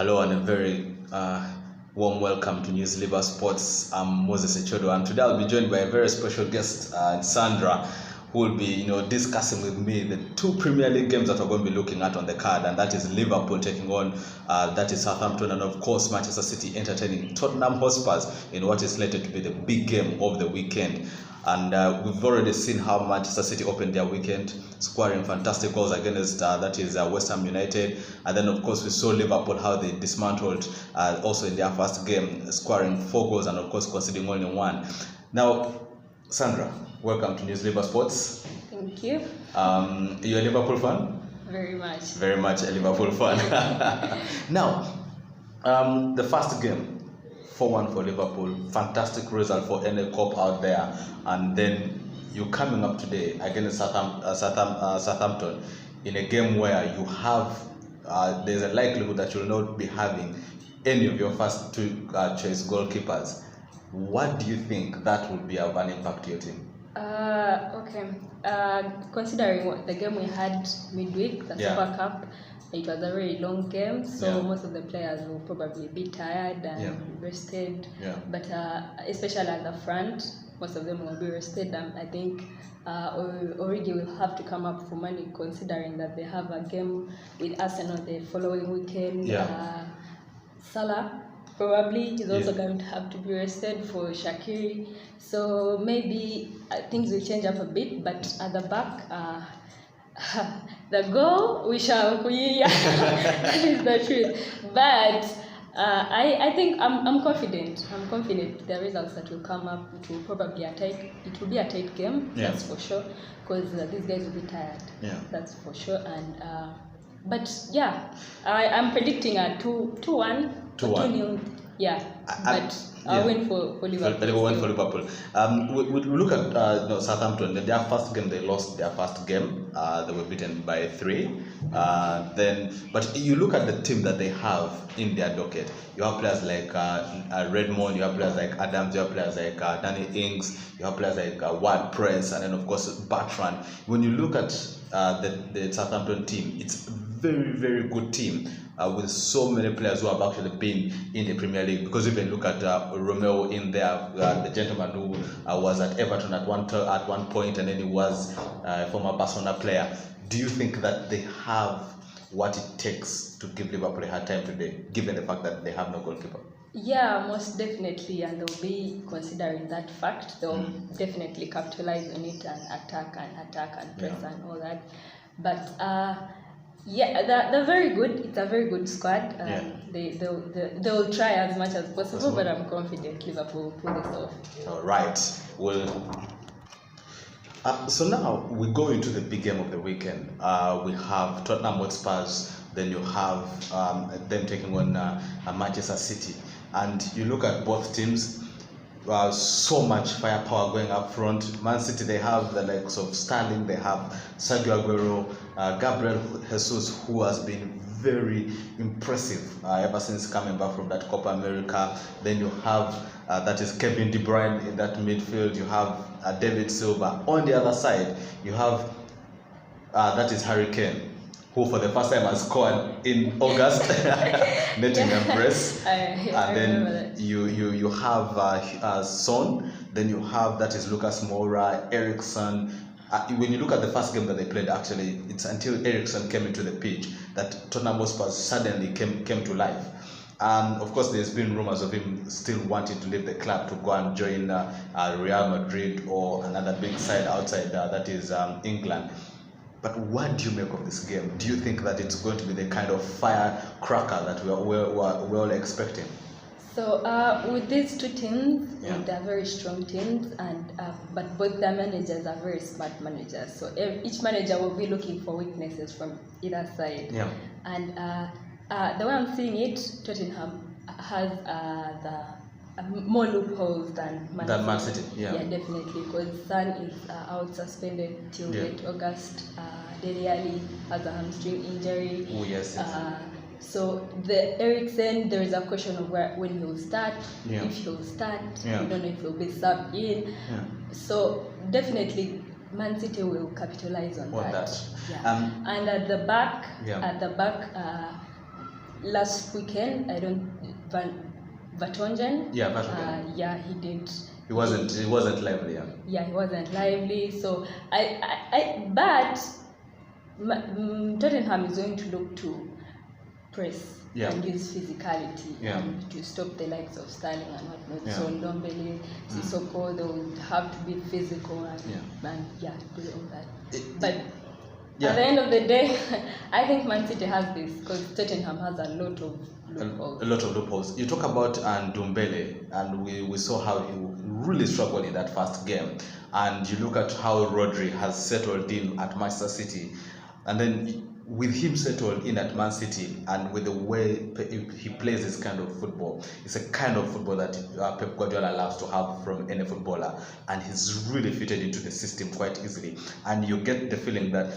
Hello and a very warm welcome to News Liver Sports. I'm Moses Echodo, and today I'll be joined by a very special guest, Sandra, who will be discussing with me the two Premier League games that we're going to be looking at on the card, and that is Liverpool taking on that is Southampton, and of course Manchester City entertaining Tottenham Hotspurs in what is slated to be the big game of the weekend. And we've already seen how Manchester City opened their weekend, scoring fantastic goals against that is West Ham United. And then, of course, we saw Liverpool how they dismantled also in their first game, scoring 4 goals and, of course, conceding only 1. Now, Sandra, welcome to News Liver Sports. Thank you. You're a Liverpool fan? Very much. Very much a Liverpool fan. Now, the first game, 4-1 for Liverpool, fantastic result for any cop out there. And then you're coming up today against Southampton in a game where you have, there's a likelihood that you'll not be having any of your first two choice goalkeepers. What do you think that would be of an impact to your team? Okay. Considering the game we had midweek, the Super Cup, it was a very long game, so most of the players will probably be tired and rested. But especially at the front, most of them will be rested. I think Origi will have to come up for money, considering that they have a game with Arsenal the following weekend. Salah probably is also going to have to be rested for Shaqiri. So maybe things will change up a bit, but at the back, the goal we shall hear. That is the truth. But I think I'm confident. I'm confident the results that will come up. It will probably it will be a tight game. That's for sure. Because these guys will be tired. That's for sure. And but I'm predicting a 2-1. 2-0. But I'll win for Liverpool. They will win for Liverpool. We look at Southampton. Their first game, they lost their first game. They were beaten by 3. But you look at the team that they have in their docket. You have players like Redmond. You have players like Adams. You have players like Danny Ings. You have players like Ward-Press, and then of course Bertrand. When you look at the Southampton team, it's a very, very good team. With so many players who have actually been in the Premier League, because even look at Romeo in there, the gentleman who was at Everton at one point, and then he was a former Barcelona player. Do you think that they have what it takes to give Liverpool a hard time today, given the fact that they have no goalkeeper? Yeah, most definitely, and they'll be considering that fact. They'll definitely capitalize on it and attack and press and all that. But they're very good. It's a very good squad. They'll try as much as possible, but I'm confident Liverpool will pull this off. All right. Well, so now we go into the big game of the weekend. We have Tottenham Hotspurs. Then you have them taking on Manchester City, and you look at both teams. So much firepower going up front. Man City, they have the likes of Sterling, they have Sergio Aguero, Gabriel Jesus, who has been very impressive ever since coming back from that Copa America. Then you have that is Kevin De Bruyne in that midfield. You have David Silva. On the other side, you have that is Harry Kane, who for the first time has scored in August, netting a brace. And then you have Son. Then you have that is Lucas Moura, Ericsson. When you look at the first game that they played, actually, it's until Ericsson came into the pitch that Tottenham Hotspur suddenly came to life. And of course, there's been rumors of him still wanting to leave the club to go and join Real Madrid or another big side outside that is England. But what do you make of this game? Do you think that it's going to be the kind of firecracker that we're all expecting? So with these two teams, they're very strong teams, and but both their managers are very smart managers. So each manager will be looking for weaknesses from either side. And the way I'm seeing it, Tottenham has more loopholes than Man City. Yeah, definitely, because Son is out suspended till late August. Dele Alli has a hamstring injury. Oh yes. So the Ericsson, there is a question of when he'll start, if he'll start. We don't know if he'll be subbed in. So definitely Man City will capitalize on that. And at the back, last weekend, I don't Vertonghen. Yeah, Vertonghen. Yeah, he did. He wasn't lively. Yeah. Yeah, he wasn't lively. So but Tottenham is going to look to press and use physicality to stop the likes of Sterling and whatnot. Yeah. So Ndombele, Sissoko, they will have to be physical and do all that. But at the end of the day, I think Man City has this because Tottenham has a lot of loopholes. A lot of loopholes. You talk about Ndombele, and we saw how he really struggled in that first game. And you look at how Rodri has settled in at Manchester City, and then with him settled in at Man City and with the way he plays this kind of football, it's a kind of football that Pep Guardiola loves to have from any footballer, and he's really fitted into the system quite easily. And you get the feeling that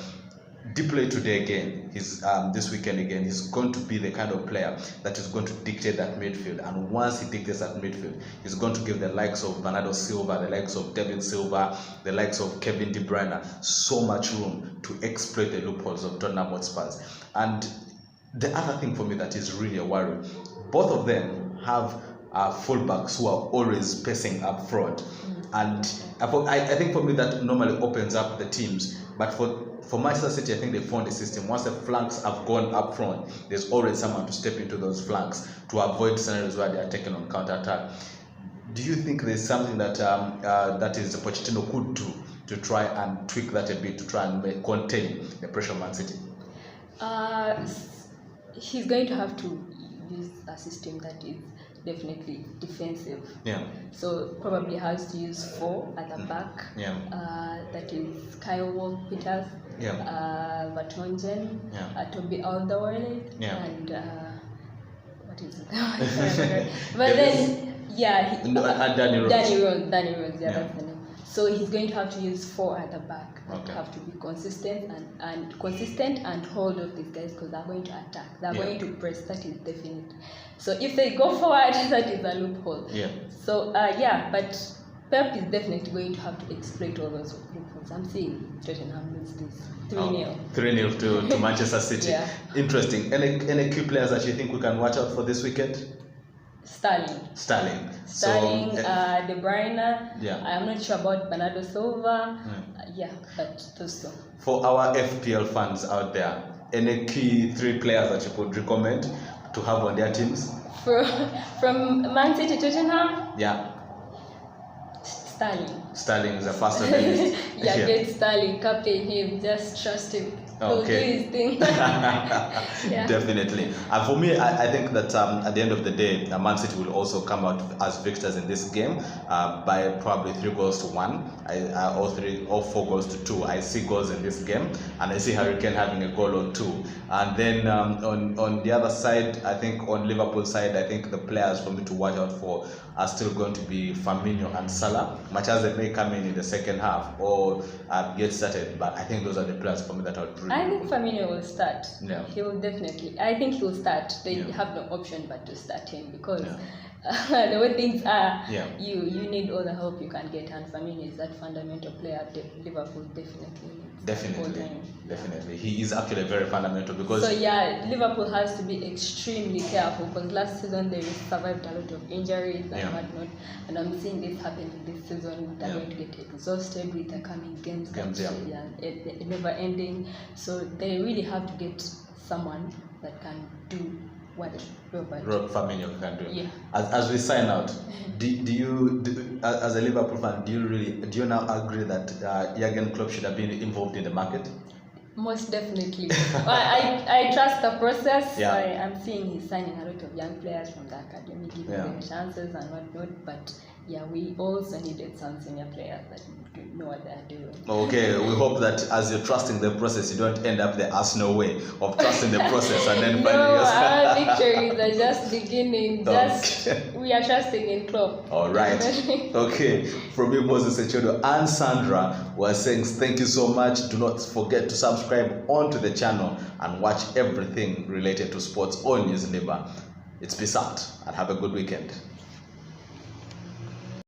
deeply today again, this weekend again, he's going to be the kind of player that is going to dictate that midfield. And once he dictates that midfield, he's going to give the likes of Bernardo Silva, the likes of David Silva, the likes of Kevin De Bruyne so much room to exploit the loopholes of Tottenham Hotspur. And the other thing for me that is really a worry, both of them have fullbacks who are always pacing up front. And I think for me that normally opens up the teams. But for Manchester City, I think they found a system. Once the flanks have gone up front, there's already someone to step into those flanks to avoid scenarios where they are taken on counter-attack. Do you think there's something that that is Pochettino could do to try and tweak that a bit, to try and contain the pressure of Man City? He's going to have to use a system that is definitely defensive. Yeah. So probably has to use 4 at the back. Yeah. That is Kyle Walker-Peters. Yeah. Vertonghen. Yeah. Toby Alderweireld. Yeah. And what is it? But then Danny Rose. Danny Rose. Yeah, that's the name. So he's going to have to use 4 at the back. Okay. Have to be consistent and hold off these guys because they're going to attack. They're going to press. That is definite. So if they go forward, that is a loophole. Yeah. So but Pep is definitely going to have to exploit all those loopholes. I'm seeing Tottenham lose this 3-0. 3-0 to Manchester City. Yeah. Interesting. Any key players that you think we can watch out for this weekend? Sterling. So, De Bruyne. Yeah. I'm not sure about Bernardo Silva. But those two. For our FPL fans out there, any key 3 players that you could recommend to have on their teams? From Man City, Tottenham? Yeah. Sterling is the first on the list. Get Sterling, captain him, just trust him. Okay. He'll do his thing. Definitely. And for me, I think that at the end of the day, Man City will also come out as victors in this game by probably 3-1, or 4 goals to 2. I see goals in this game, and I see Harry Kane having a goal or 2. And then on the other side, I think on Liverpool side, I think the players for me to watch out for are still going to be Firmino and Salah, much as they may come in the second half or get started. But I think those are the players for me that I would really I think Firmino will start. Yeah. He will definitely. I think he will start. They have no option but to start him because the way things are, you need all the help you can get, and Firmino is that fundamental player. Liverpool Definitely. He is actually very fundamental because. So Liverpool has to be extremely careful because last season they survived a lot of injuries and whatnot, and I'm seeing this happen in this season. They're going to get exhausted with the coming games never ending. So they really have to get someone that can do what Rob Firmino can do. Yeah. As we sign out, do you as a Liverpool fan, do you now agree that Jurgen Klopp should have been involved in the market? Most definitely. I trust the process. Yeah. I'm seeing he's signing a lot of young players from the academy, giving them chances and whatnot. But we also needed some senior players that know what they're doing. Okay, we hope that as you're trusting the process, you don't end up the Arsenal way of trusting the process and then finding yourself. Our victories are just beginning. We are trusting in Klopp. All right. Okay. From me, Moses Echodo and Sandra were saying thank you so much. Do not forget to subscribe onto the channel and watch everything related to sports on News Labour. It's peace out and have a good weekend.